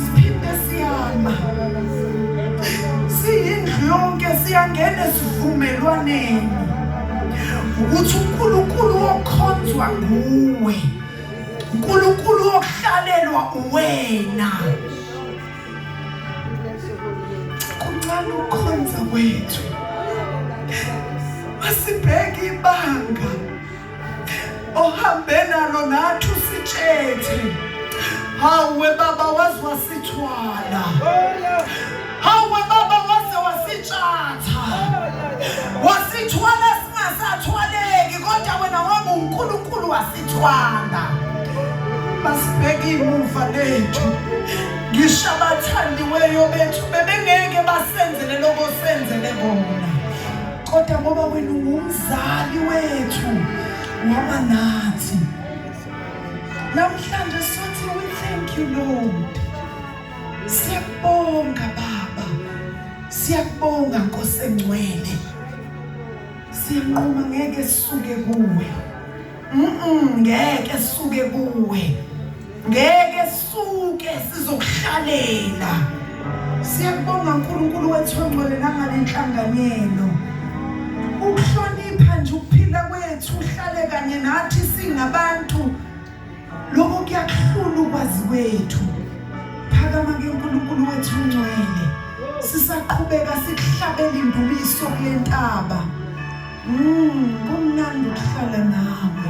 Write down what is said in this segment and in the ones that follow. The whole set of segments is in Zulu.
siphinde siyama siyindlu yonke siyangena esivumelwaneni ukuthi uNkulunkulu okhonzwa nguwe, uNkulunkulu okuhlalelwa uwena. Kuncane ukukhonza kwethu, masibheke ibanga ohambe nalo nathi usitshethe. Hawe baba waze wasithwala, hawe baba waze wasitshatha, wasithwala singasathwaleki, kodwa wena waba uNkulunkulu wasithwala. Masibheke imuva lethu, ngisho abathandiweyo bethu bebengeke basenzele lokho senzele bona, kodwa ngoba wena ungumzali wethu waba nathi. Namhlanje sothi we thank you Lord. Siyabonga Baba, siyabonga Nkosi engcwele. Siyanquma ngeke sisuke kuwe, ngeke sisuke kuwe, ngeke sisuke sizokuhlalela. Siyabonga uNkulunkulu wethu ongcwele nangalenhlanganyelo, ukuhlonipha nje ukuphila kwethu, uhlale kanye nathi singabantu. Lokho kuyakuhlula ukwazi kwethu. Phakama ke uNkulunkulu wethu ongcwele, sisaqhubeka sikuhlabela indumiso kule ntaba. Kumnandi ukuhlala nawe,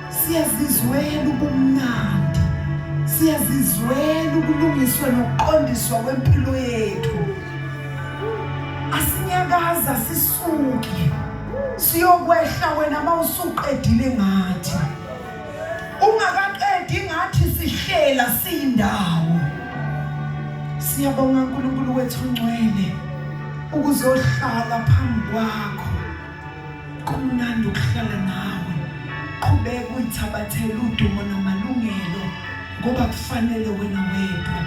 siyazizwela ubumnandi, siyazizwela ukulungiswa nokuqondiswa kwempilo yethu. Asinyakaza sisuke siyokwehla wena mawusuqedile ngathi, ungakaqedi ngathi sihlela siyindawo. Siyabonga uNkulunkulu wethu ongcwele ukuzohlala phambi kwakho. Kumnandi ukuhlala nawe, qhubeka uyithabathele udumo namalungelo ngoba kufanele wena wedwa.